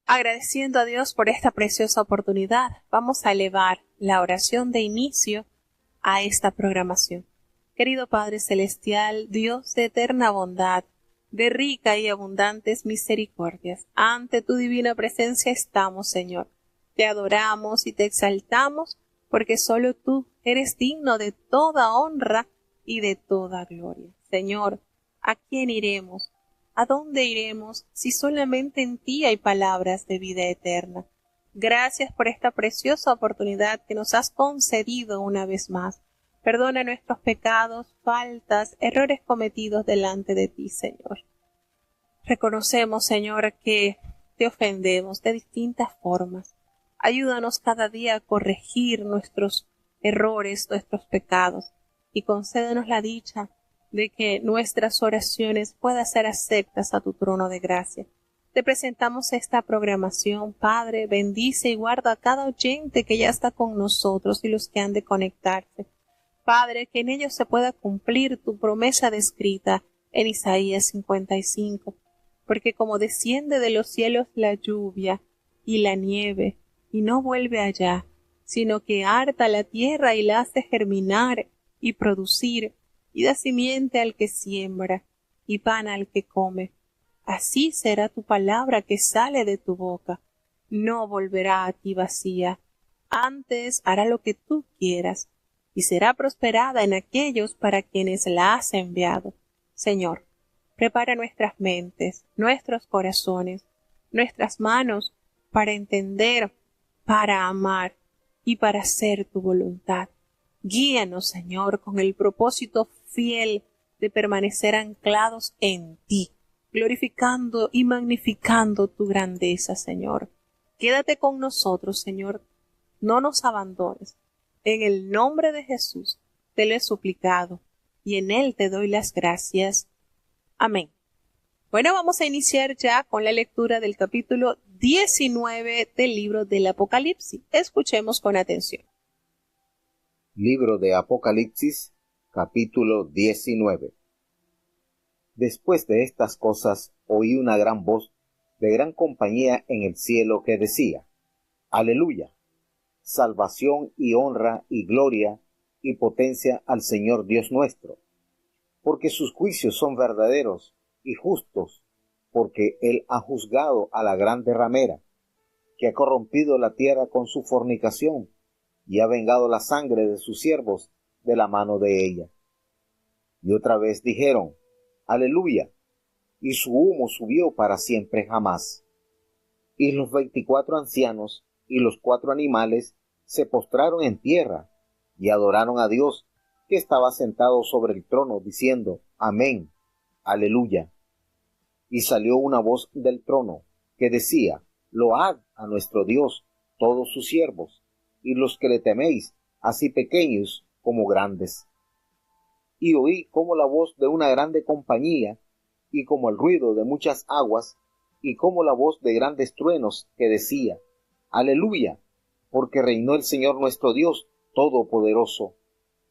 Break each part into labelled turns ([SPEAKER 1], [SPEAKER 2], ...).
[SPEAKER 1] Agradeciendo a Dios por esta preciosa oportunidad, vamos a elevar la oración de inicio a esta programación. Querido Padre Celestial, Dios de eterna bondad, de rica y abundantes misericordias, ante tu divina presencia estamos, Señor. Te adoramos y te exaltamos, porque solo tú eres digno de toda honra y de toda gloria. Señor, ¿a quién iremos? ¿A dónde iremos si solamente en ti hay palabras de vida eterna? Gracias por esta preciosa oportunidad que nos has concedido una vez más. Perdona nuestros pecados, faltas, errores cometidos delante de ti, Señor. Reconocemos, Señor, que te ofendemos de distintas formas. Ayúdanos cada día a corregir nuestros errores, nuestros pecados, y concédenos la dicha de que nuestras oraciones puedan ser aceptas a tu trono de gracia. Te presentamos esta programación, Padre, bendice y guarda a cada oyente que ya está con nosotros y los que han de conectarse. Padre, que en ellos se pueda cumplir tu promesa descrita en Isaías 55, porque como desciende de los cielos la lluvia y la nieve, y no vuelve allá, sino que harta la tierra y la hace germinar y producir, y da simiente al que siembra, y pan al que come. Así será tu palabra que sale de tu boca. No volverá a ti vacía. Antes hará lo que tú quieras, y será prosperada en aquellos para quienes la has enviado. Señor, prepara nuestras mentes, nuestros corazones, nuestras manos para entender, para amar y para hacer tu voluntad. Guíanos, Señor, con el propósito fiel de permanecer anclados en ti, glorificando y magnificando tu grandeza, Señor. Quédate con nosotros, Señor, no nos abandones. En el nombre de Jesús te lo he suplicado y en él te doy las gracias. Amén. Bueno, vamos a iniciar ya con la lectura del capítulo 19 del libro del Apocalipsis. Escuchemos con atención.
[SPEAKER 2] Libro de Apocalipsis, capítulo 19. Después de estas cosas oí una gran voz de gran compañía en el cielo que decía: Aleluya, salvación y honra y gloria y potencia al Señor Dios nuestro, porque sus juicios son verdaderos y justos, porque Él ha juzgado a la grande ramera, que ha corrompido la tierra con su fornicación, y ha vengado la sangre de sus siervos de la mano de ella. Y otra vez dijeron: Aleluya, y su humo subió para siempre jamás. Y los 24 ancianos y los 4 animales se postraron en tierra y adoraron a Dios, que estaba sentado sobre el trono, diciendo: Amén, Aleluya. Y salió una voz del trono que decía: Load a nuestro Dios todos sus siervos, y los que le teméis, así pequeños como grandes. Y oí como la voz de una grande compañía, y como el ruido de muchas aguas, y como la voz de grandes truenos, que decía: Aleluya, porque reinó el Señor nuestro Dios Todopoderoso.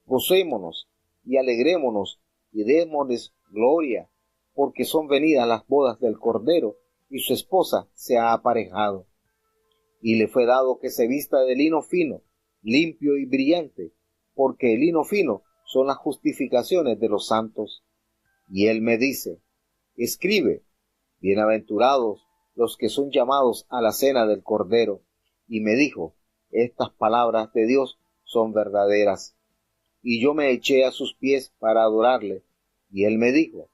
[SPEAKER 2] Gocémonos y alegrémonos y démosles gloria, porque son venidas las bodas del Cordero, y su esposa se ha aparejado. Y le fue dado que se vista de lino fino, limpio y brillante, porque el lino fino son las justificaciones de los santos. Y él me dice: Escribe: Bienaventurados los que son llamados a la cena del Cordero. Y me dijo: Estas palabras de Dios son verdaderas. Y yo me eché a sus pies para adorarle. Y él me dijo: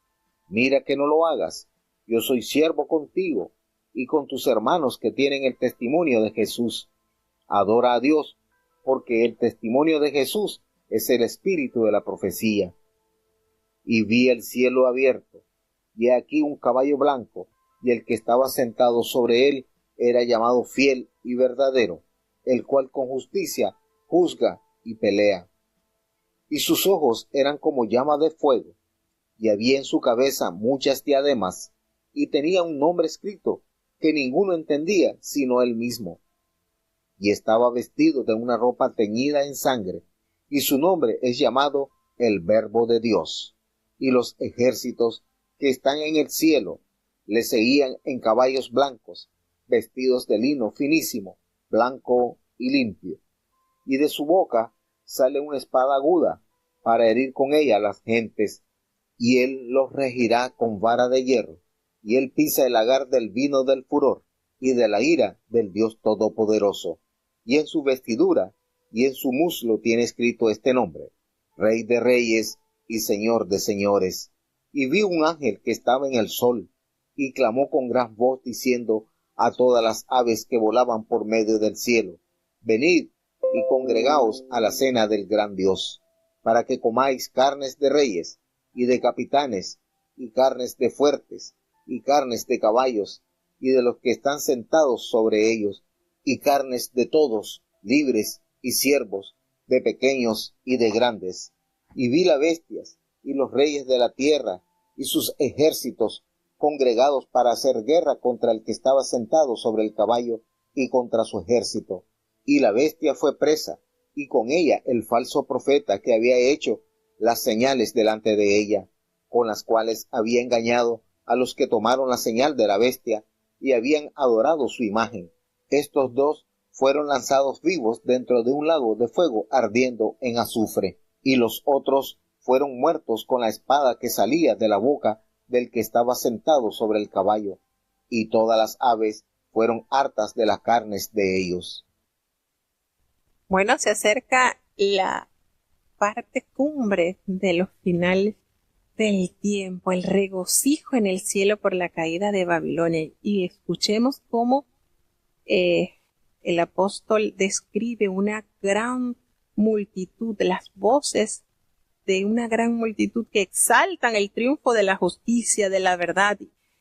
[SPEAKER 2] Mira que no lo hagas. Yo soy siervo contigo y con tus hermanos que tienen el testimonio de Jesús. Adora a Dios, porque el testimonio de Jesús es el espíritu de la profecía. Y vi el cielo abierto, y aquí un caballo blanco, y el que estaba sentado sobre él era llamado Fiel y Verdadero, el cual con justicia juzga y pelea. Y sus ojos eran como llama de fuego, y había en su cabeza muchas diademas, y tenía un nombre escrito que ninguno entendía sino él mismo. Y estaba vestido de una ropa teñida en sangre, y su nombre es llamado el Verbo de Dios. Y los ejércitos que están en el cielo le seguían en caballos blancos, vestidos de lino finísimo, blanco y limpio. Y de su boca sale una espada aguda, para herir con ella a las gentes, y él los regirá con vara de hierro, y él pisa el lagar del vino del furor, y de la ira del Dios Todopoderoso. Y en su vestidura y en su muslo tiene escrito este nombre: Rey de Reyes y Señor de Señores. Y vi un ángel que estaba en el sol, y clamó con gran voz diciendo a todas las aves que volaban por medio del cielo: Venid y congregaos a la cena del gran Dios, para que comáis carnes de reyes y de capitanes, y carnes de fuertes, y carnes de caballos, y de los que están sentados sobre ellos, y carnes de todos, libres y siervos, de pequeños y de grandes. Y vi las bestias y los reyes de la tierra y sus ejércitos congregados para hacer guerra contra el que estaba sentado sobre el caballo y contra su ejército. Y la bestia fue presa, y con ella el falso profeta que había hecho las señales delante de ella, con las cuales había engañado a los que tomaron la señal de la bestia y habían adorado su imagen. Estos dos fueron lanzados vivos dentro de un lago de fuego ardiendo en azufre, y los otros fueron muertos con la espada que salía de la boca del que estaba sentado sobre el caballo, y todas las aves fueron hartas de las carnes de ellos.
[SPEAKER 1] Bueno, se acerca la parte cumbre de los finales del tiempo, el regocijo en el cielo por la caída de Babilonia. Y escuchemos cómo el apóstol describe una gran multitud, las voces de una gran multitud que exaltan el triunfo de la justicia, de la verdad.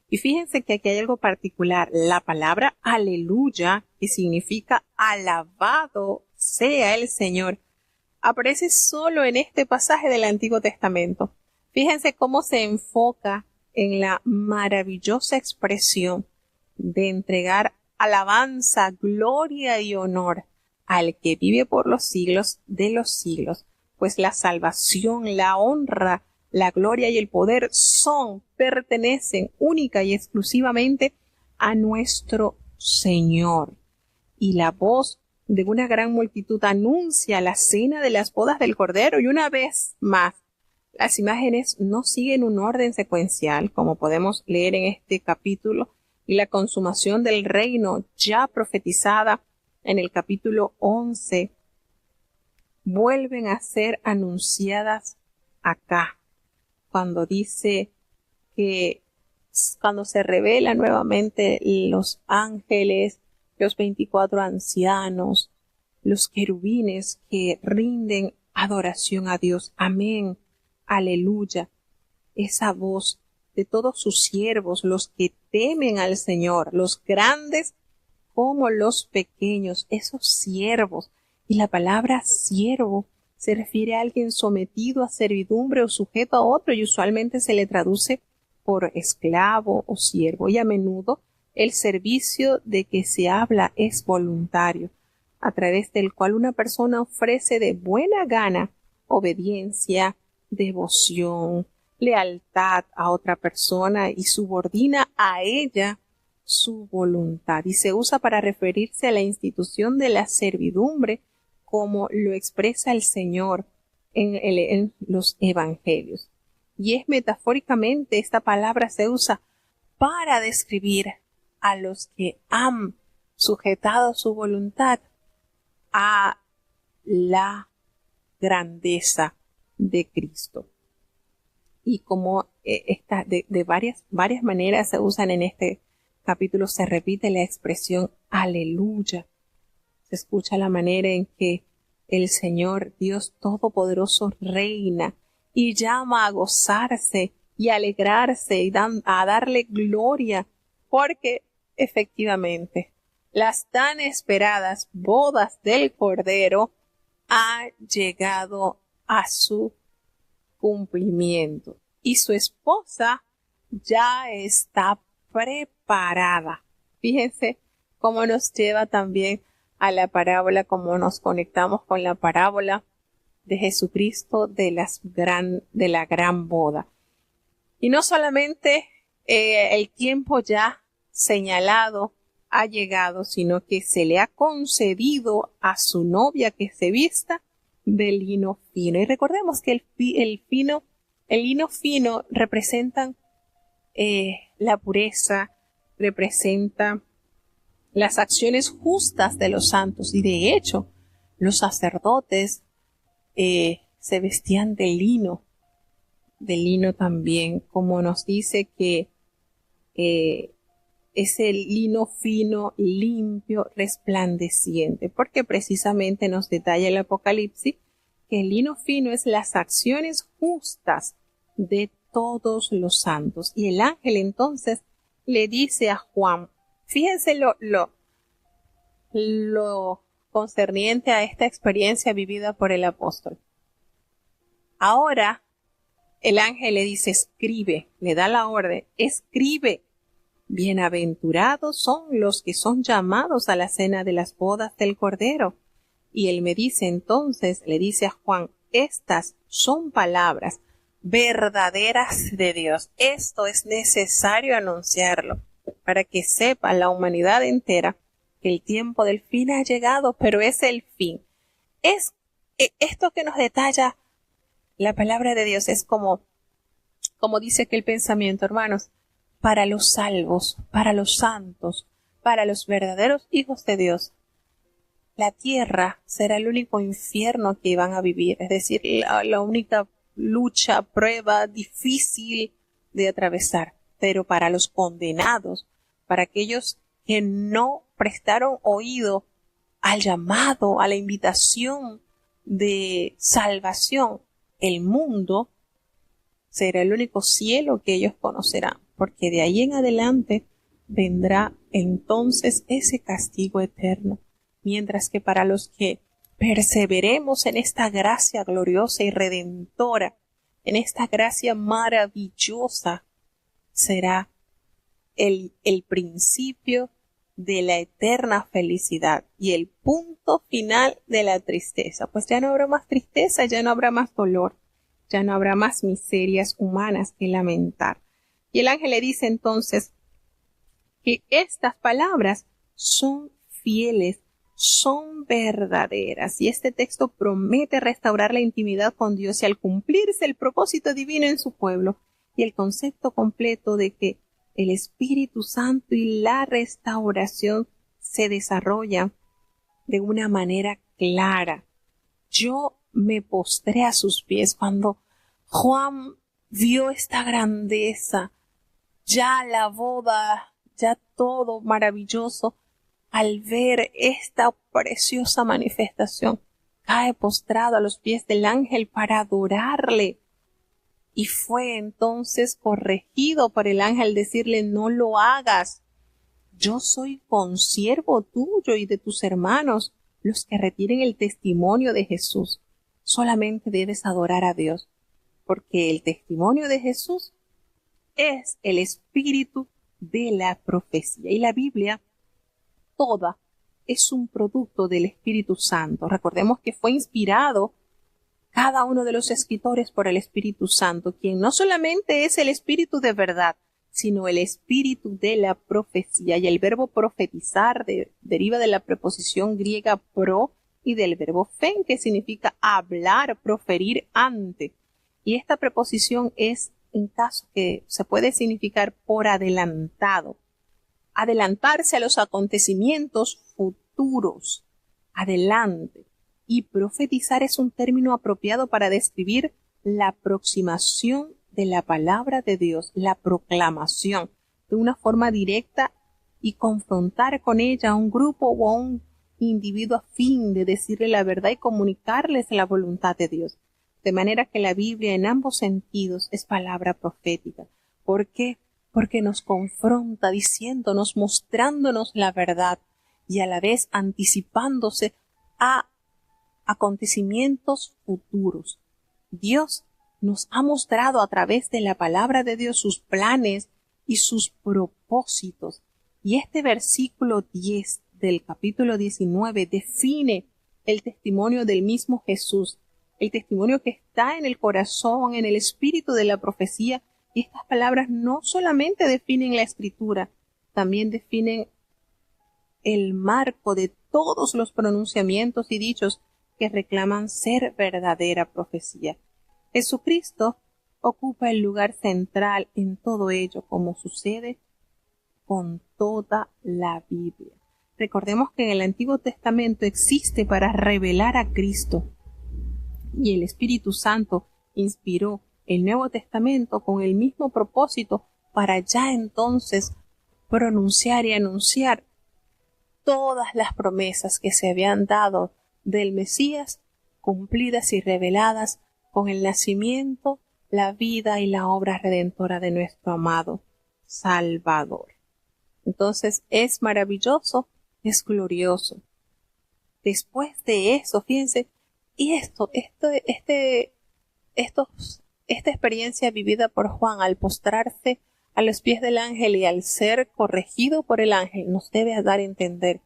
[SPEAKER 1] Y fíjense que aquí hay algo particular. La palabra aleluya, que significa alabado sea el Señor, aparece solo en este pasaje del Antiguo Testamento. Fíjense cómo se enfoca en la maravillosa expresión de entregar alabanza, gloria y honor al que vive por los siglos de los siglos, pues la salvación, la honra, la gloria y el poder pertenecen única y exclusivamente a nuestro Señor. Y la voz de una gran multitud anuncia la cena de las bodas del Cordero, y una vez más, las imágenes no siguen un orden secuencial, como podemos leer en este capítulo, y la consumación del reino ya profetizada en el capítulo 11 vuelven a ser anunciadas acá, cuando dice que cuando se revela nuevamente los ángeles, los 24 ancianos, los querubines que rinden adoración a Dios. Amén, aleluya. Esa voz de todos sus siervos, los que temen al Señor, los grandes como los pequeños, esos siervos. Y la palabra siervo se refiere a alguien sometido a servidumbre o sujeto a otro, y usualmente se le traduce por esclavo o siervo. Y a menudo el servicio de que se habla es voluntario, a través del cual una persona ofrece de buena gana obediencia, devoción, lealtad a otra persona y subordina a ella su voluntad. Y se usa para referirse a la institución de la servidumbre, como lo expresa el Señor en los evangelios. Y es metafóricamente, esta palabra se usa para describir a los que han sujetado su voluntad a la grandeza de Cristo. Y como de varias maneras se usan en este capítulo, se repite la expresión aleluya. Se escucha la manera en que el Señor Dios Todopoderoso reina y llama a gozarse y alegrarse y a darle gloria, porque efectivamente las tan esperadas bodas del Cordero han llegado a su cumplimiento y su esposa ya está preparada. Fíjense cómo nos lleva también a la parábola, cómo nos conectamos con la parábola de Jesucristo de la gran boda. Y no solamente el tiempo ya señalado ha llegado, sino que se le ha concedido a su novia que se vista de lino fino. Y recordemos que el lino fino representa la pureza, representa las acciones justas de los santos. Y de hecho, los sacerdotes se vestían de lino también, como nos dice que es el lino fino, limpio, resplandeciente, porque precisamente nos detalla el Apocalipsis que el lino fino es las acciones justas de todos los santos. Y el ángel entonces le dice a Juan, fíjense lo concerniente a esta experiencia vivida por el apóstol. Ahora el ángel le dice, escribe, le da la orden, escribe. Bienaventurados son los que son llamados a la cena de las bodas del Cordero. Y él me dice entonces, le dice a Juan, estas son palabras verdaderas de Dios. Esto es necesario anunciarlo para que sepa la humanidad entera que el tiempo del fin ha llegado, pero es el fin. Es esto que nos detalla la palabra de Dios, es como dice aquel pensamiento, hermanos, para los salvos, para los santos, para los verdaderos hijos de Dios. La tierra será el único infierno que van a vivir, es decir, la única lucha, prueba difícil de atravesar. Pero para los condenados, para aquellos que no prestaron oído al llamado, a la invitación de salvación, el mundo será el único cielo que ellos conocerán, porque de ahí en adelante vendrá entonces ese castigo eterno. Mientras que para los que perseveremos en esta gracia gloriosa y redentora, en esta gracia maravillosa, será el principio de la eterna felicidad y el punto final de la tristeza. Pues ya no habrá más tristeza, ya no habrá más dolor, ya no habrá más miserias humanas que lamentar. Y el ángel le dice entonces que estas palabras son fieles, son verdaderas, y este texto promete restaurar la intimidad con Dios y al cumplirse el propósito divino en su pueblo y el concepto completo de que el Espíritu Santo y la restauración se desarrollan de una manera clara. Yo me postré a sus pies cuando Juan vio esta grandeza, ya la boda, ya todo maravilloso. Al ver esta preciosa manifestación, cae postrado a los pies del ángel para adorarle. Y fue entonces corregido por el ángel decirle, no lo hagas. Yo soy consiervo tuyo y de tus hermanos, los que retienen el testimonio de Jesús. Solamente debes adorar a Dios, porque el testimonio de Jesús es el espíritu de la profecía. Y la Biblia toda es un producto del Espíritu Santo. Recordemos que fue inspirado cada uno de los escritores por el Espíritu Santo, quien no solamente es el Espíritu de verdad, sino el Espíritu de la profecía. Y el verbo profetizar deriva de la preposición griega pro y del verbo fen, que significa hablar, proferir ante. Y esta preposición es, en caso que se puede significar por adelantado. Adelantarse a los acontecimientos futuros, adelante. Y profetizar es un término apropiado para describir la aproximación de la palabra de Dios, la proclamación, de una forma directa y confrontar con ella a un grupo o a un individuo a fin de decirle la verdad y comunicarles la voluntad de Dios. De manera que la Biblia en ambos sentidos es palabra profética. ¿Por qué? Porque nos confronta diciéndonos, mostrándonos la verdad y a la vez anticipándose a acontecimientos futuros. Dios nos ha mostrado a través de la palabra de Dios sus planes y sus propósitos. Y este versículo 10 del capítulo 19 define el testimonio del mismo Jesús, el testimonio que está en el corazón, en el espíritu de la profecía. Y estas palabras no solamente definen la Escritura, también definen el marco de todos los pronunciamientos y dichos que reclaman ser verdadera profecía. Jesucristo ocupa el lugar central en todo ello, como sucede con toda la Biblia. Recordemos que en el Antiguo Testamento existe para revelar a Cristo, y el Espíritu Santo inspiró el Nuevo Testamento con el mismo propósito para ya entonces pronunciar y anunciar todas las promesas que se habían dado del Mesías, cumplidas y reveladas con el nacimiento, la vida y la obra redentora de nuestro amado Salvador. Entonces es maravilloso, es glorioso. Después de eso, fíjense, y esta experiencia vivida por Juan al postrarse a los pies del ángel y al ser corregido por el ángel, nos debe dar a entender,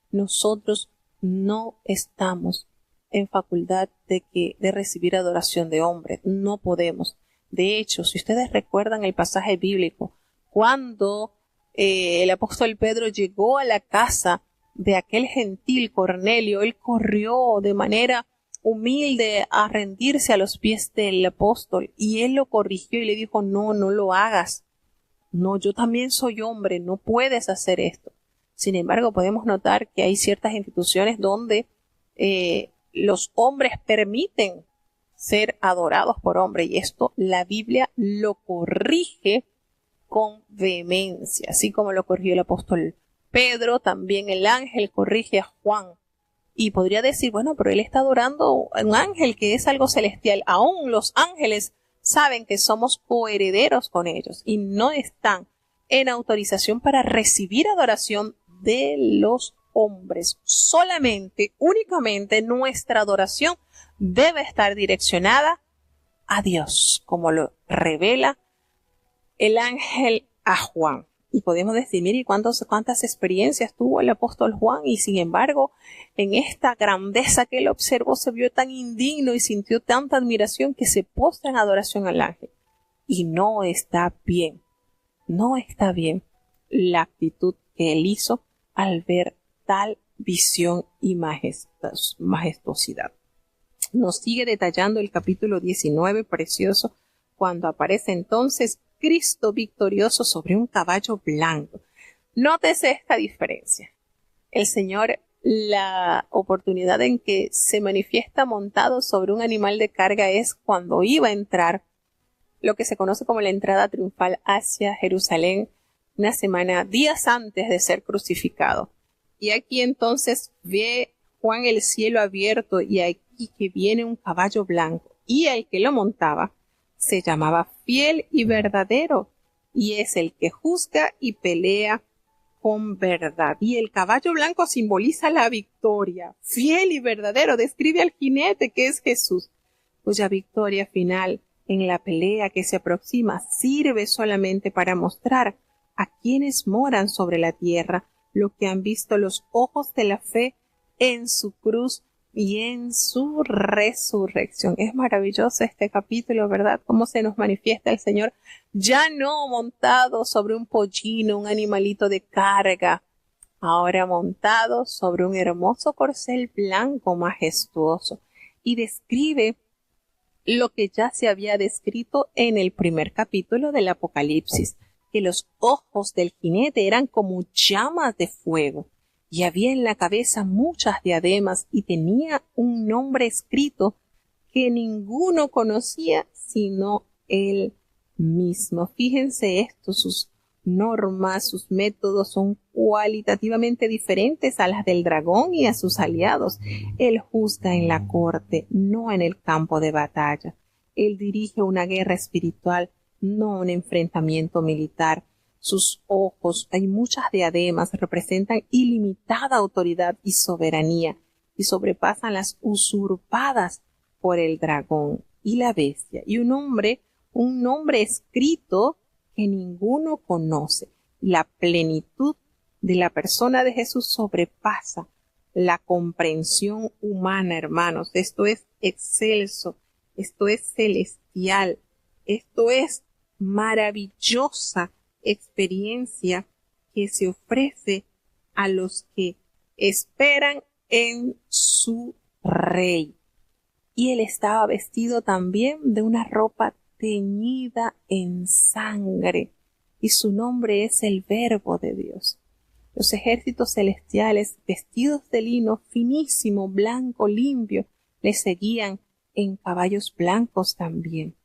[SPEAKER 1] nosotros no estamos en facultad de recibir adoración de hombres, no podemos. De hecho, si ustedes recuerdan el pasaje bíblico, cuando el apóstol Pedro llegó a la casa de aquel gentil Cornelio, él corrió de manera humilde a rendirse a los pies del apóstol y él lo corrigió y le dijo, no lo hagas. No, yo también soy hombre, no puedes hacer esto. Sin embargo, podemos notar que hay ciertas instituciones donde los hombres permiten ser adorados por hombres y esto la Biblia lo corrige con vehemencia, así como lo corrigió el apóstol Pedro, también el ángel corrige a Juan. Y podría decir, bueno, pero él está adorando a un ángel que es algo celestial. Aún los ángeles saben que somos coherederos con ellos y no están en autorización para recibir adoración de los hombres. Solamente, únicamente nuestra adoración debe estar direccionada a Dios, como lo revela el ángel a Juan. Y podemos decir, mire, cuántas experiencias tuvo el apóstol Juan y sin embargo, en esta grandeza que él observó, se vio tan indigno y sintió tanta admiración que se postra en adoración al ángel. Y no está bien la actitud que él hizo al ver tal visión y majestuosidad. Nos sigue detallando el capítulo 19, precioso, cuando aparece entonces Cristo victorioso sobre un caballo blanco. Nótese esta diferencia. El Señor, la oportunidad en que se manifiesta montado sobre un animal de carga es cuando iba a entrar lo que se conoce como la entrada triunfal hacia Jerusalén, una semana, días antes de ser crucificado. Y aquí entonces ve Juan el cielo abierto y aquí que viene un caballo blanco y el que lo montaba se llamaba Fiel y Verdadero, y es el que juzga y pelea con verdad. Y el caballo blanco simboliza la victoria. Fiel y verdadero describe al jinete que es Jesús, cuya victoria final en la pelea que se aproxima sirve solamente para mostrar a quienes moran sobre la tierra lo que han visto los ojos de la fe en su cruz y en su resurrección. Es maravilloso este capítulo, ¿verdad? Cómo se nos manifiesta el Señor ya no montado sobre un pollino, un animalito de carga, ahora montado sobre un hermoso corcel blanco majestuoso, y describe lo que ya se había descrito en el primer capítulo del Apocalipsis, que los ojos del jinete eran como llamas de fuego, y había en la cabeza muchas diademas y tenía un nombre escrito que ninguno conocía sino él mismo. Fíjense esto, sus normas, sus métodos son cualitativamente diferentes a las del dragón y a sus aliados. Él juzga en la corte, no en el campo de batalla. Él dirige una guerra espiritual, no un enfrentamiento militar. Sus ojos, hay muchas diademas, representan ilimitada autoridad y soberanía y sobrepasan las usurpadas por el dragón y la bestia. Y un nombre escrito que ninguno conoce. La plenitud de la persona de Jesús sobrepasa la comprensión humana, hermanos. Esto es excelso, esto es celestial, esto es maravillosa experiencia que se ofrece a los que esperan en su rey. Y él estaba vestido también de una ropa teñida en sangre, y su nombre es el Verbo de Dios. Los ejércitos celestiales, vestidos de lino finísimo, blanco, limpio, le seguían en caballos blancos también.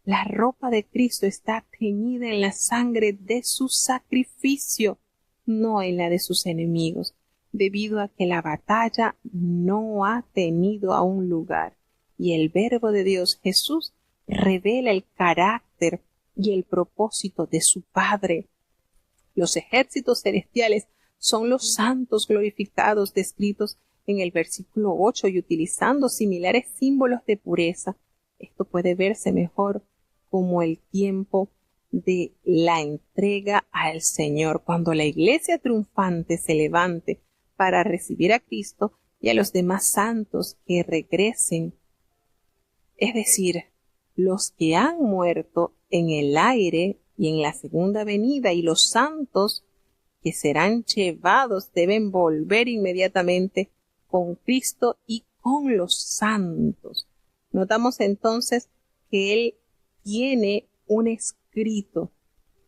[SPEAKER 1] La ropa de Cristo está teñida en la sangre de su sacrificio, no en la de sus enemigos, debido a que la batalla no ha tenido aún lugar. Y el Verbo de Dios, Jesús, revela el carácter y el propósito de su Padre. Los ejércitos celestiales son los santos glorificados descritos en el versículo 8 y utilizando similares símbolos de pureza. Esto puede verse mejor como el tiempo de la entrega al Señor, cuando la iglesia triunfante se levante para recibir a Cristo y a los demás santos que regresen, es decir, los que han muerto en el aire y en la segunda venida, y los santos que serán llevados deben volver inmediatamente con Cristo y con los santos. Notamos entonces que Él tiene un escrito.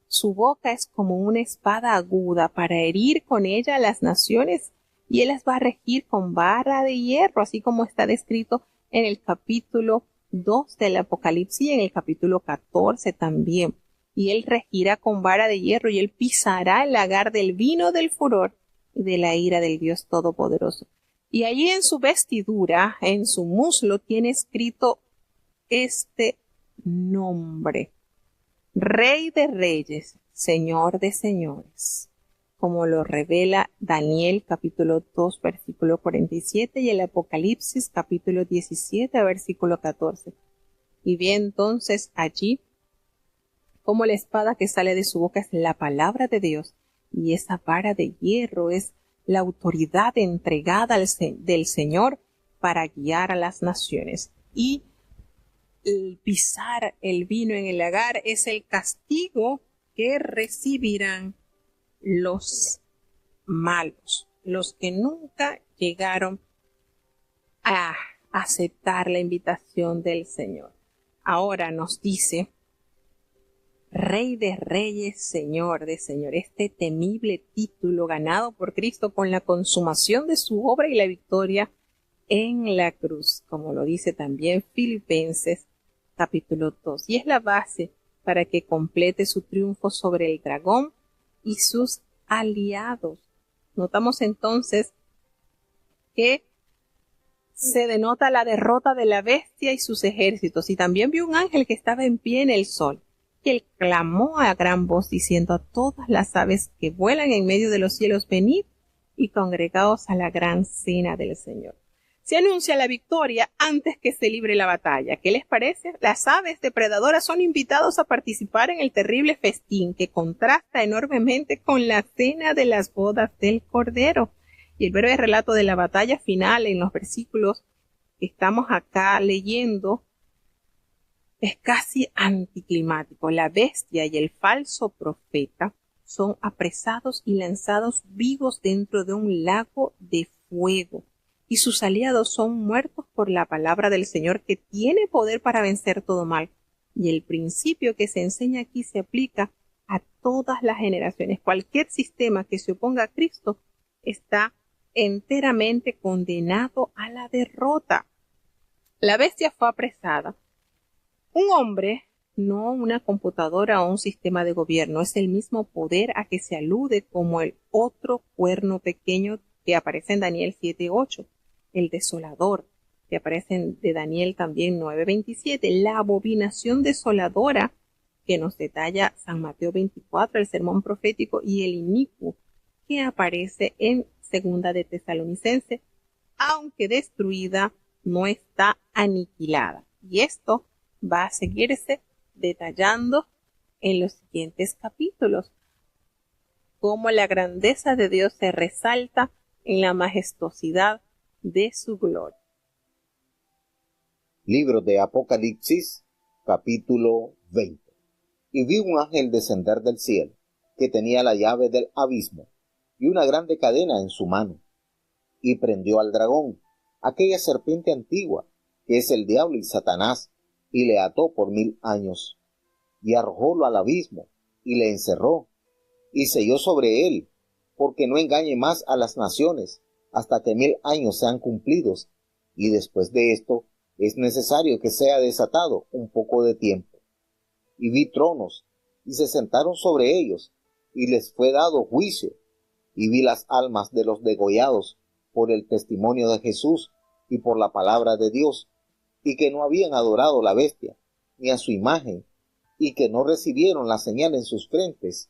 [SPEAKER 1] Su boca es como una espada aguda para herir con ella a las naciones, y Él las va a regir con vara de hierro, así como está descrito en el capítulo 2 del Apocalipsis y en el capítulo 14 también. Y Él regirá con vara de hierro, y Él pisará el lagar del vino del furor y de la ira del Dios Todopoderoso. Y allí en su vestidura, en su muslo, tiene escrito este nombre: Rey de Reyes, Señor de Señores, como lo revela Daniel capítulo 2 versículo 47 y el Apocalipsis capítulo 17 versículo 14. Y ve entonces allí como la espada que sale de su boca es la palabra de Dios, y esa vara de hierro es la autoridad entregada del Señor para guiar a las naciones. Y el pisar el vino en el lagar es el castigo que recibirán los malos, los que nunca llegaron a aceptar la invitación del Señor. Ahora nos dice: Rey de Reyes, Señor de Señores, este temible título ganado por Cristo con la consumación de su obra y la victoria en la cruz, como lo dice también Filipenses capítulo 2, y es la base para que complete su triunfo sobre el dragón y sus aliados. Notamos entonces que se denota la derrota de la bestia y sus ejércitos, y también vio un ángel que estaba en pie en el sol, y él clamó a gran voz diciendo a todas las aves que vuelan en medio de los cielos: venid y congregaos a la gran cena del Señor. Se anuncia la victoria antes que se libre la batalla. ¿Qué les parece? Las aves depredadoras son invitados a participar en el terrible festín que contrasta enormemente con la cena de las bodas del Cordero. Y el breve relato de la batalla final en los versículos que estamos acá leyendo es casi anticlimático. La bestia y el falso profeta son apresados y lanzados vivos dentro de un lago de fuego, y sus aliados son muertos por la palabra del Señor, que tiene poder para vencer todo mal. Y el principio que se enseña aquí se aplica a todas las generaciones. Cualquier sistema que se oponga a Cristo está enteramente condenado a la derrota. La bestia fue apresada. Un hombre, no una computadora o un sistema de gobierno, es el mismo poder a que se alude como el otro cuerno pequeño que aparece en Daniel 7:8, el desolador, que aparece en de Daniel también 9:27, la abominación desoladora que nos detalla San Mateo 24, el sermón profético, y el inicuo, que aparece en Segunda de Tesalonicenses, aunque destruida, no está aniquilada. Y esto va a seguirse detallando en los siguientes capítulos, cómo la grandeza de Dios se resalta en la majestuosidad de su gloria.
[SPEAKER 2] Libro de Apocalipsis, capítulo 20. Y vi un ángel descender del cielo, que tenía la llave del abismo, y una grande cadena en su mano. Y prendió al dragón, aquella serpiente antigua, que es el diablo y Satanás, y le ató por 1000 años. Y arrojólo al abismo, y le encerró, y selló sobre él, porque no engañe más a las naciones, hasta que 1000 años sean cumplidos, y después de esto es necesario que sea desatado un poco de tiempo. Y vi tronos, y se sentaron sobre ellos, y les fue dado juicio, y vi las almas de los degollados por el testimonio de Jesús y por la palabra de Dios, y que no habían adorado la bestia, ni a su imagen, y que no recibieron la señal en sus frentes,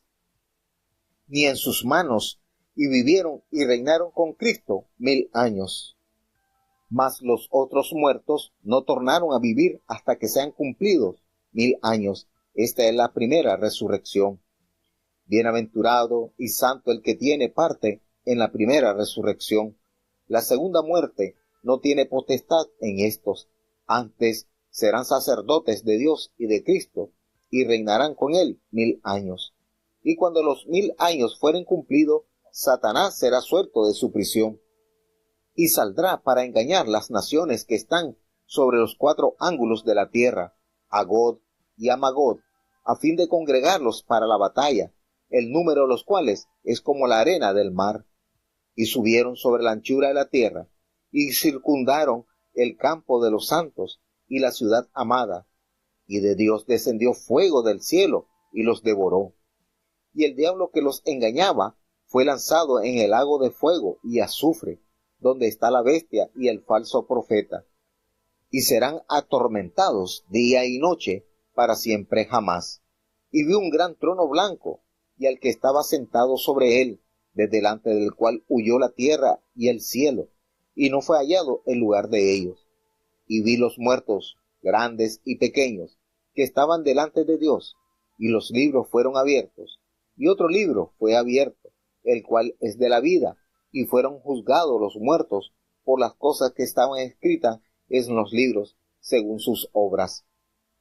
[SPEAKER 2] ni en sus manos, y vivieron y reinaron con Cristo 1000 años. Mas los otros muertos no tornaron a vivir hasta que sean cumplidos 1000 años. Esta es la primera resurrección. Bienaventurado y santo el que tiene parte en la primera resurrección. La segunda muerte no tiene potestad en estos, antes serán sacerdotes de Dios y de Cristo, y reinarán con él 1000 años. Y cuando los 1000 años fueren cumplidos, Satanás será suelto de su prisión, y saldrá para engañar las naciones que están sobre los 4 ángulos de la tierra, a Gog y a Magog, a fin de congregarlos para la batalla, el número de los cuales es como la arena del mar. Y subieron sobre la anchura de la tierra, y circundaron el campo de los santos y la ciudad amada, y de Dios descendió fuego del cielo y los devoró. Y el diablo que los engañaba fue lanzado en el lago de fuego y azufre, donde está la bestia y el falso profeta, y serán atormentados día y noche para siempre jamás. Y vi un gran trono blanco, y al que estaba sentado sobre él, desde delante del cual huyó la tierra y el cielo, y no fue hallado el lugar de ellos. Y vi los muertos, grandes y pequeños, que estaban delante de Dios, y los libros fueron abiertos, y otro libro fue abierto, el cual es de la vida, y fueron juzgados los muertos por las cosas que estaban escritas en los libros, según sus obras.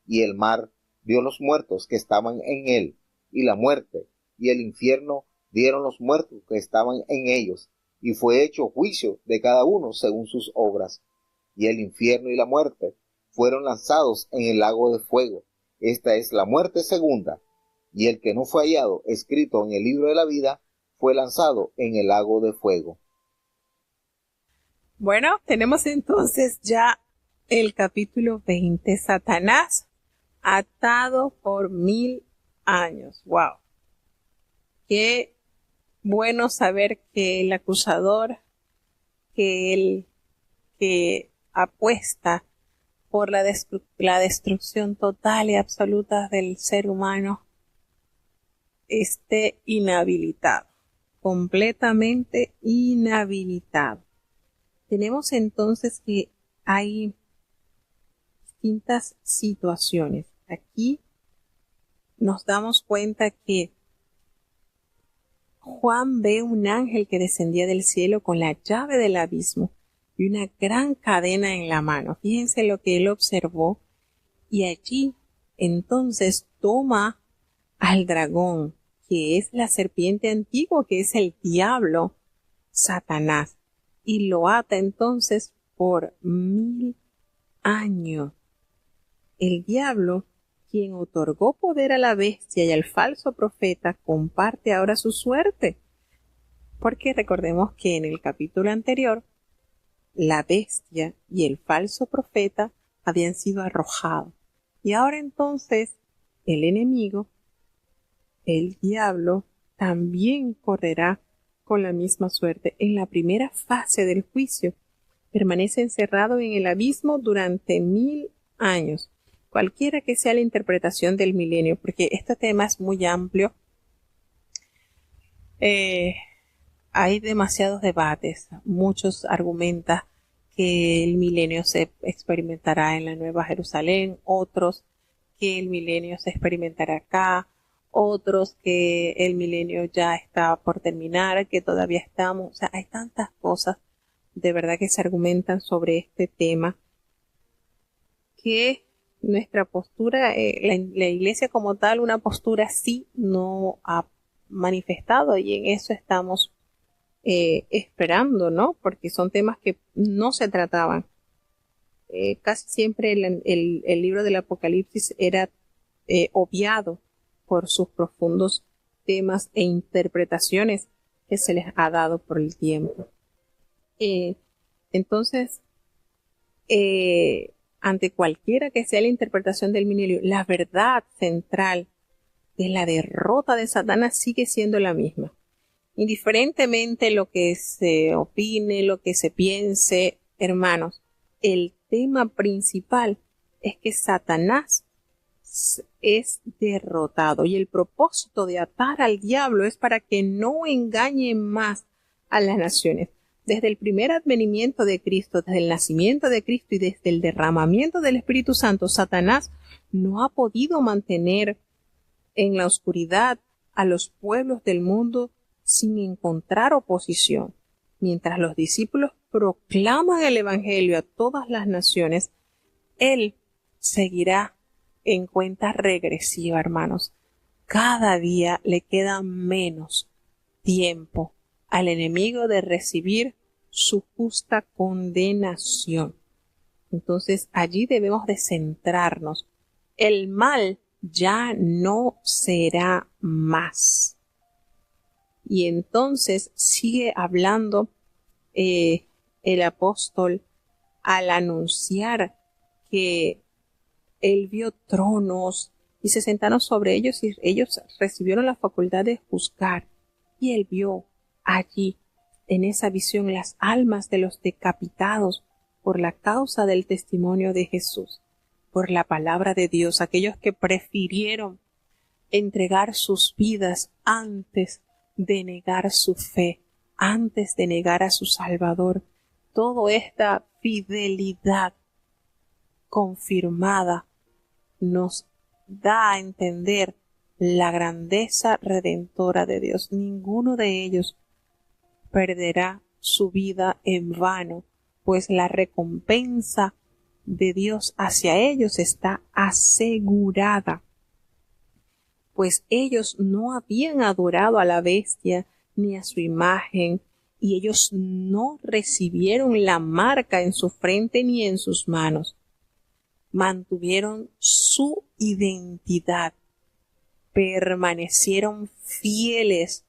[SPEAKER 2] Y el mar vio los muertos que estaban en él, y la muerte y el infierno vieron los muertos que estaban en ellos, y fue hecho juicio de cada uno según sus obras. Y el infierno y la muerte fueron lanzados en el lago de fuego. Esta es la muerte segunda, y el que no fue hallado escrito en el libro de la vida fue lanzado en el lago de fuego.
[SPEAKER 1] Bueno, tenemos entonces ya el capítulo 20, Satanás atado por 1000 años. ¡Wow! Qué bueno saber que el acusador, que el que apuesta por la destrucción total y absoluta del ser humano, esté inhabilitado, completamente inhabilitado. Tenemos entonces que hay distintas situaciones. Aquí nos damos cuenta que Juan ve un ángel que descendía del cielo con la llave del abismo y una gran cadena en la mano. Fíjense lo que él observó, y allí entonces toma al dragón, que es la serpiente antigua, que es el diablo, Satanás, y lo ata entonces por 1000 años. El diablo, quien otorgó poder a la bestia y al falso profeta, comparte ahora su suerte. Porque recordemos que en el capítulo anterior, la bestia y el falso profeta habían sido arrojados. Y ahora entonces, el enemigo, el diablo, también correrá con la misma suerte. En la primera fase del juicio, permanece encerrado en el abismo durante 1000 años. Cualquiera que sea la interpretación del milenio, porque este tema es muy amplio, hay demasiados debates. Muchos argumentan que el milenio se experimentará en la Nueva Jerusalén, otros que el milenio se experimentará acá, otros que el milenio ya está por terminar, que todavía estamos. O sea, hay tantas cosas de verdad que se argumentan sobre este tema, que nuestra postura, la iglesia como tal, una postura sí no ha manifestado, y en eso estamos esperando, ¿no? Porque son temas que no se trataban. Casi siempre el libro del Apocalipsis era obviado por sus profundos temas e interpretaciones que se les ha dado por el tiempo. Entonces, ante cualquiera que sea la interpretación del milenio, la verdad central de la derrota de Satanás sigue siendo la misma. Indiferentemente lo que se opine, lo que se piense, hermanos, el tema principal es que Satanás es derrotado, y el propósito de atar al diablo es para que no engañe más a las naciones. Desde el primer advenimiento de Cristo, desde el nacimiento de Cristo y desde el derramamiento del Espíritu Santo, Satanás no ha podido mantener en la oscuridad a los pueblos del mundo sin encontrar oposición. Mientras los discípulos proclaman el Evangelio a todas las naciones, él seguirá en cuenta regresiva, hermanos. Cada día le queda menos tiempo al enemigo de recibir su justa condenación. Entonces allí debemos de centrarnos. El mal ya no será más. Y entonces sigue hablando el apóstol al anunciar que él vio tronos y se sentaron sobre ellos y ellos recibieron la facultad de juzgar. Y él vio allí en esa visión las almas de los decapitados por la causa del testimonio de Jesús, por la palabra de Dios, aquellos que prefirieron entregar sus vidas antes de negar su fe, antes de negar a su Salvador. Toda esta fidelidad confirmada nos da a entender la grandeza redentora de Dios. Ninguno de ellos perderá su vida en vano, pues la recompensa de Dios hacia ellos está asegurada, pues ellos no habían adorado a la bestia ni a su imagen, y ellos no recibieron la marca en su frente ni en sus manos. Mantuvieron su identidad, permanecieron fieles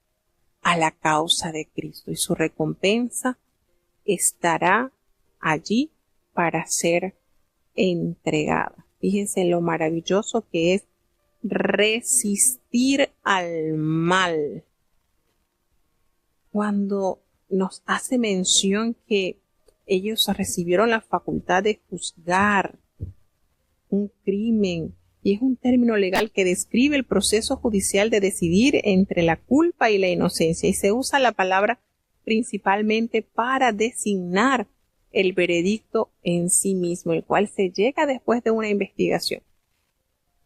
[SPEAKER 1] a la causa de Cristo, y su recompensa estará allí para ser entregada. Fíjense lo maravilloso que es resistir al mal. Cuando nos hace mención que ellos recibieron la facultad de juzgar un crimen, y es un término legal que describe el proceso judicial de decidir entre la culpa y la inocencia, y se usa la palabra principalmente para designar el veredicto en sí mismo, el cual se llega después de una investigación.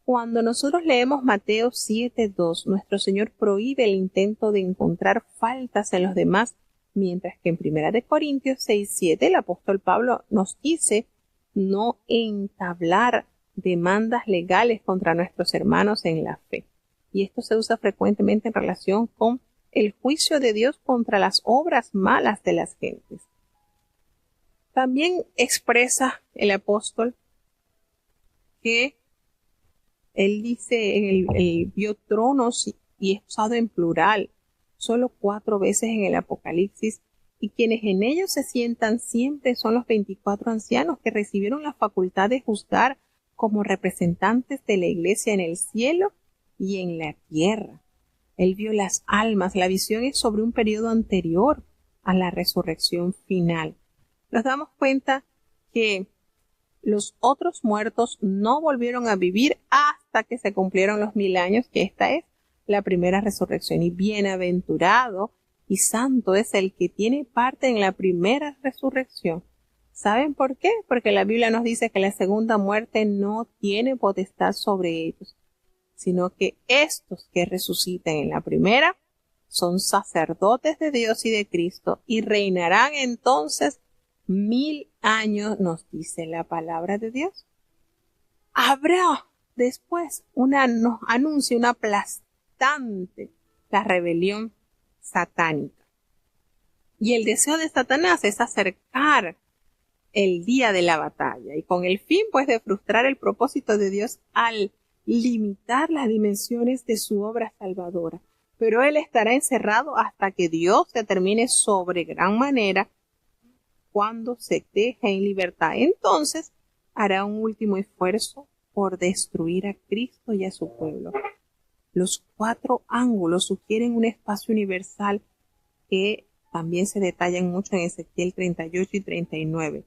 [SPEAKER 1] Cuando nosotros leemos Mateo 7:2, nuestro Señor prohíbe el intento de encontrar faltas en los demás, mientras que en 1 Corintios 6:7 el apóstol Pablo nos dice no entablar demandas legales contra nuestros hermanos en la fe. Y esto se usa frecuentemente en relación con el juicio de Dios contra las obras malas de las gentes. También expresa el apóstol que él dice, él vio tronos y es usado en plural, solo 4 veces en el Apocalipsis, y quienes en ellos se sientan siempre son los 24 ancianos que recibieron la facultad de juzgar como representantes de la iglesia en el cielo y en la tierra. Él vio las almas. La visión es sobre un periodo anterior a la resurrección final. Nos damos cuenta que los otros muertos no volvieron a vivir hasta que se cumplieron los 1000 años, que esta es la primera resurrección. Y bienaventurado y santo es el que tiene parte en la primera resurrección. ¿Saben por qué? Porque la Biblia nos dice que la segunda muerte no tiene potestad sobre ellos, sino que estos que resucitan en la primera son sacerdotes de Dios y de Cristo y reinarán entonces 1000 años, nos dice la palabra de Dios. Habrá después nos anuncia una aplastante la rebelión satánica. Y el deseo de Satanás es acercar el día de la batalla, y con el fin pues de frustrar el propósito de Dios al limitar las dimensiones de su obra salvadora. Pero él estará encerrado hasta que Dios determine sobre gran manera cuando se deje en libertad. Entonces hará un último esfuerzo por destruir a Cristo y a su pueblo. Los 4 ángulos sugieren un espacio universal que también se detallan mucho en Ezequiel 38 y 39.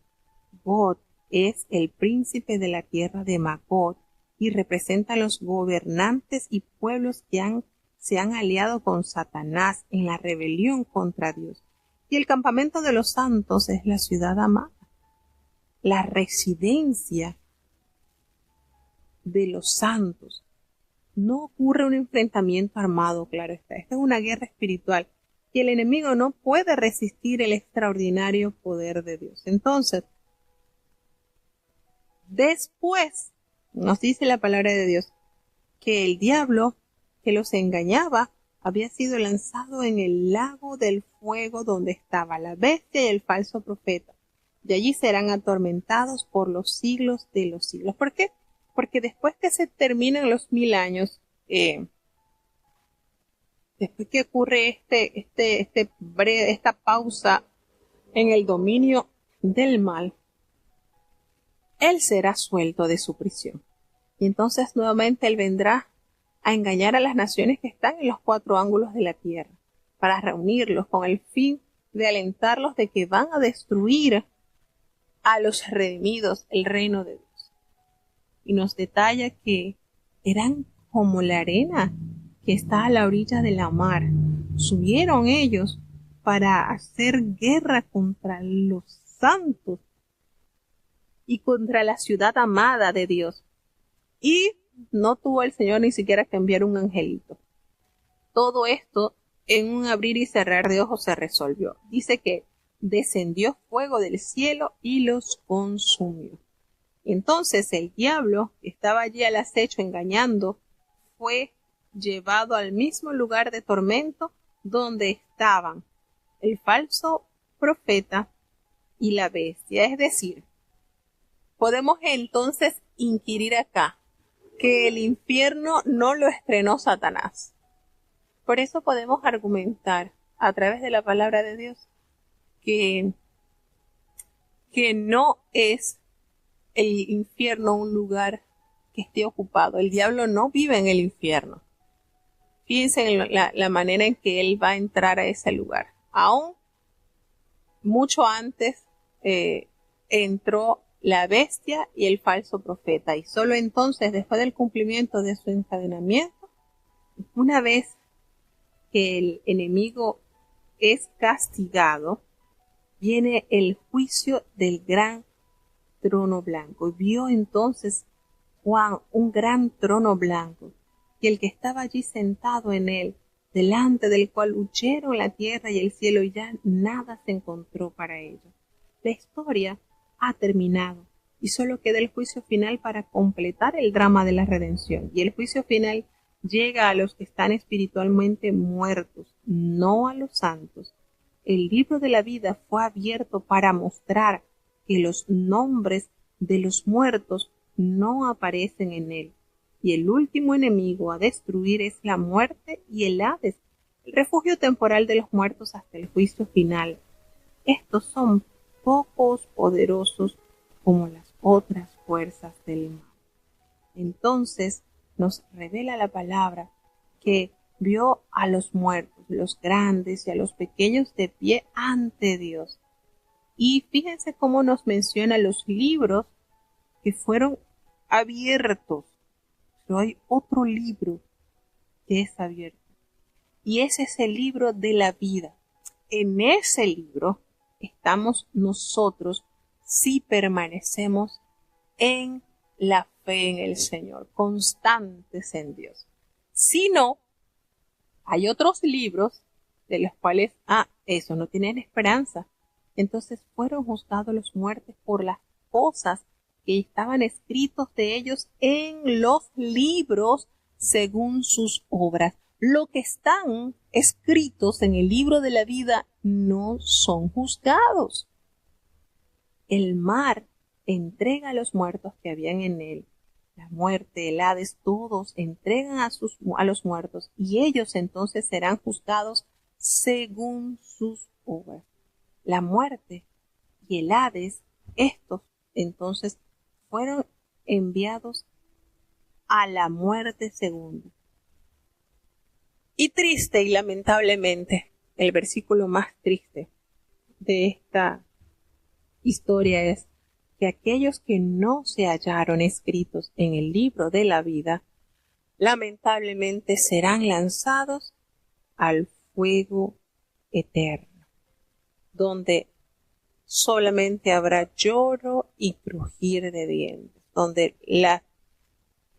[SPEAKER 1] Gog es el príncipe de la tierra de Magog y representa a los gobernantes y pueblos que se han aliado con Satanás en la rebelión contra Dios. Y el campamento de los santos es la ciudad amada, la residencia de los santos. No ocurre un enfrentamiento armado, claro está. Esta es una guerra espiritual y el enemigo no puede resistir el extraordinario poder de Dios. Entonces, después, nos dice la palabra de Dios, que el diablo que los engañaba había sido lanzado en el lago del fuego donde estaba la bestia y el falso profeta. De allí serán atormentados por los siglos de los siglos. ¿Por qué? Porque después que se terminan los 1000 años, después que ocurre esta pausa en el dominio del mal, él será suelto de su prisión. Y entonces nuevamente él vendrá a engañar a las naciones que están en los 4 ángulos de la tierra, para reunirlos con el fin de alentarlos de que van a destruir a los redimidos, el reino de Dios. Y nos detalla que eran como la arena que está a la orilla de la mar. Subieron ellos para hacer guerra contra los santos y contra la ciudad amada de Dios. Y no tuvo el Señor ni siquiera que enviar un angelito. Todo esto en un abrir y cerrar de ojos se resolvió. Dice que descendió fuego del cielo y los consumió. Entonces el diablo, que estaba allí al acecho engañando, fue llevado al mismo lugar de tormento donde estaban el falso profeta y la bestia. Es decir, podemos entonces inquirir acá que el infierno no lo estrenó Satanás. Por eso podemos argumentar a través de la palabra de Dios que no es el infierno un lugar que esté ocupado. El diablo no vive en el infierno. Fíjense en la manera en que él va a entrar a ese lugar. Aún mucho antes entró la bestia y el falso profeta, y solo entonces, después del cumplimiento de su encadenamiento, una vez que el enemigo es castigado, viene el juicio del gran trono blanco. Y vio entonces Juan un gran trono blanco, y el que estaba allí sentado en él, delante del cual huyeron la tierra y el cielo, y ya nada se encontró para ellos. La historia ha terminado y solo queda el juicio final para completar el drama de la redención. Y el juicio final llega a los que están espiritualmente muertos, no a los santos. El libro de la vida fue abierto para mostrar que los nombres de los muertos no aparecen en él. Y el último enemigo a destruir es la muerte y el Hades, el refugio temporal de los muertos hasta el juicio final. Estos son pocos poderosos como las otras fuerzas del mal. Entonces nos revela la palabra que vio a los muertos, los grandes y a los pequeños de pie ante Dios. Y fíjense cómo nos menciona los libros que fueron abiertos. Pero hay otro libro que es abierto. Y ese es el libro de la vida. En ese libro estamos nosotros si permanecemos en la fe en el Señor, constantes en Dios. Si no, hay otros libros de los cuales, eso no tienen esperanza. Entonces fueron juzgados los muertos por las cosas que estaban escritos de ellos en los libros según sus obras. Lo que están escritos en el libro de la vida no son juzgados. El mar entrega a los muertos que habían en él. La muerte, el Hades, todos entregan a los muertos y ellos entonces serán juzgados según sus obras. La muerte y el Hades, estos entonces fueron enviados a la muerte segunda. Y triste y lamentablemente, el versículo más triste de esta historia es que aquellos que no se hallaron escritos en el libro de la vida, lamentablemente serán lanzados al fuego eterno, donde solamente habrá lloro y crujir de dientes, donde la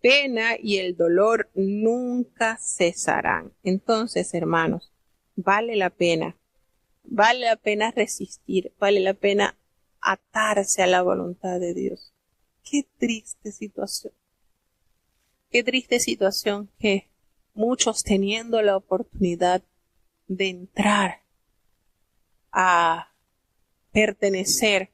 [SPEAKER 1] pena y el dolor nunca cesarán. Entonces, hermanos, vale la pena resistir, vale la pena atarse a la voluntad de Dios. Qué triste situación que muchos teniendo la oportunidad de entrar a pertenecer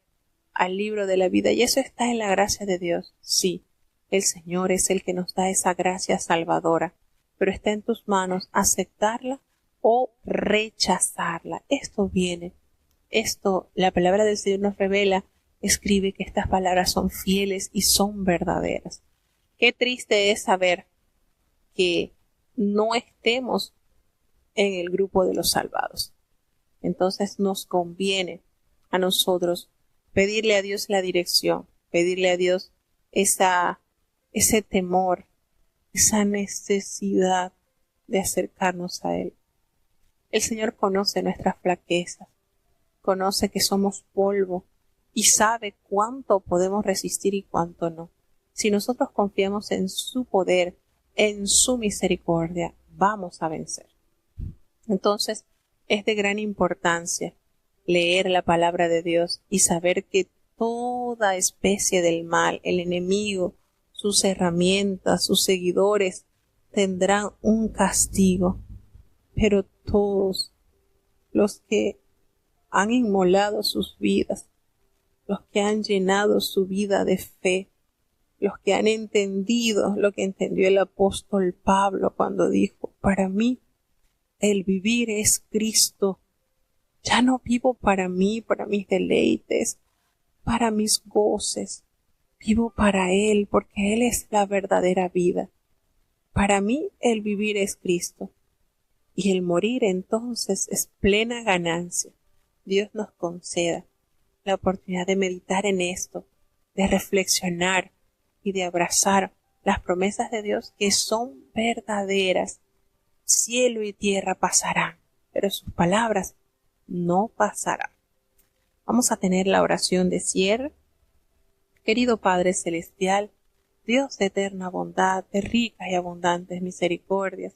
[SPEAKER 1] al libro de la vida, y eso está en la gracia de Dios. Sí, el Señor es el que nos da esa gracia salvadora, pero está en tus manos aceptarla o rechazarla. La palabra del Señor nos revela, escribe que estas palabras son fieles y son verdaderas. Qué triste es saber que no estemos en el grupo de los salvados. Entonces nos conviene a nosotros pedirle a Dios la dirección, pedirle a Dios ese temor, esa necesidad de acercarnos a Él. El Señor conoce nuestras flaquezas, conoce que somos polvo y sabe cuánto podemos resistir y cuánto no. Si nosotros confiamos en su poder, en su misericordia, vamos a vencer. Entonces, es de gran importancia leer la palabra de Dios y saber que toda especie del mal, el enemigo, sus herramientas, sus seguidores, tendrán un castigo. Pero todos los que han inmolado sus vidas, los que han llenado su vida de fe, los que han entendido lo que entendió el apóstol Pablo cuando dijo, para mí el vivir es Cristo. Ya no vivo para mí, para mis deleites, para mis goces. Vivo para Él, porque Él es la verdadera vida. Para mí el vivir es Cristo. Y el morir entonces es plena ganancia. Dios nos conceda la oportunidad de meditar en esto, de reflexionar y de abrazar las promesas de Dios que son verdaderas. Cielo y tierra pasarán, pero sus palabras no pasarán. Vamos a tener la oración de cierre. Querido Padre Celestial, Dios de eterna bondad, de ricas y abundantes misericordias,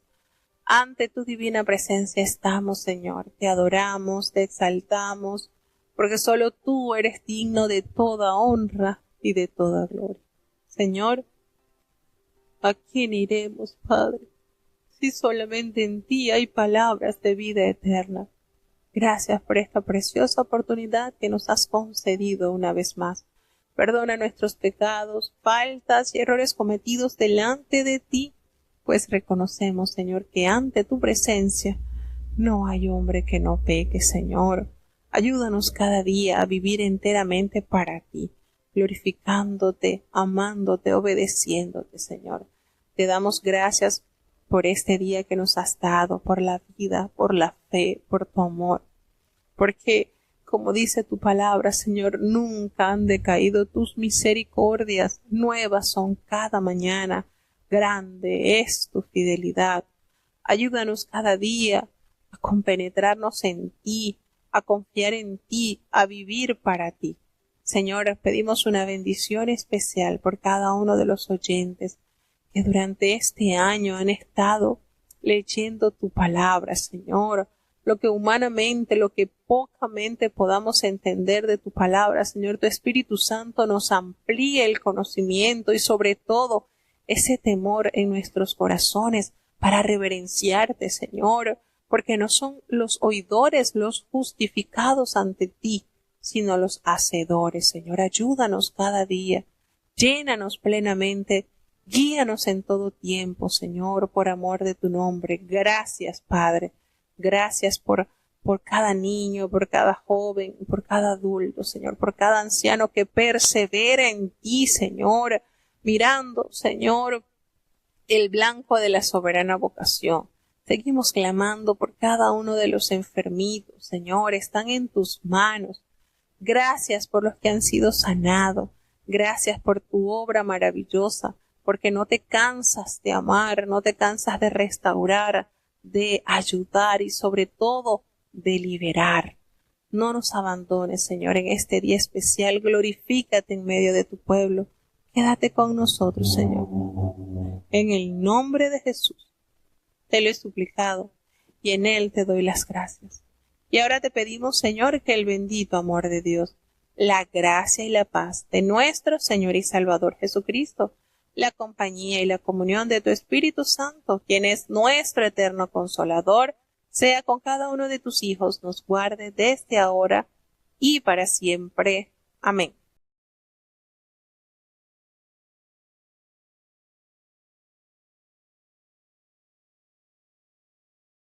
[SPEAKER 1] ante tu divina presencia estamos, Señor. Te adoramos, te exaltamos, porque solo tú eres digno de toda honra y de toda gloria. Señor, ¿a quién iremos, Padre? Si solamente en ti hay palabras de vida eterna. Gracias por esta preciosa oportunidad que nos has concedido una vez más. Perdona nuestros pecados, faltas y errores cometidos delante de ti, pues reconocemos, Señor, que ante tu presencia no hay hombre que no peque, Señor. Ayúdanos cada día a vivir enteramente para ti, glorificándote, amándote, obedeciéndote, Señor. Te damos gracias por este día que nos has dado, por la vida, por la fe, por tu amor. Porque, como dice tu palabra, Señor, nunca han decaído tus misericordias, nuevas son cada mañana. Grande es tu fidelidad. Ayúdanos cada día a compenetrarnos en ti, a confiar en ti, a vivir para ti. Señor, pedimos una bendición especial por cada uno de los oyentes que durante este año han estado leyendo tu palabra, Señor. Lo que humanamente, lo que pocamente podamos entender de tu palabra, Señor, tu Espíritu Santo nos amplíe el conocimiento y sobre todo ese temor en nuestros corazones para reverenciarte, Señor, porque no son los oidores los justificados ante ti, sino los hacedores. Señor, ayúdanos cada día, llénanos plenamente, guíanos en todo tiempo, Señor, por amor de tu nombre. Gracias, Padre, gracias por cada niño, por cada joven, por cada adulto, Señor, por cada anciano que persevera en ti, Señor, mirando, Señor, el blanco de la soberana vocación. Seguimos clamando por cada uno de los enfermitos, Señor, están en tus manos. Gracias por los que han sido sanados. Gracias por tu obra maravillosa, porque no te cansas de amar, no te cansas de restaurar, de ayudar y sobre todo de liberar. No nos abandones, Señor, en este día especial. Glorifícate en medio de tu pueblo. Quédate con nosotros, Señor. En el nombre de Jesús te lo he suplicado y en él te doy las gracias. Y ahora te pedimos, Señor, que el bendito amor de Dios, la gracia y la paz de nuestro Señor y Salvador Jesucristo, la compañía y la comunión de tu Espíritu Santo, quien es nuestro eterno Consolador, sea con cada uno de tus hijos, nos guarde desde ahora y para siempre. Amén.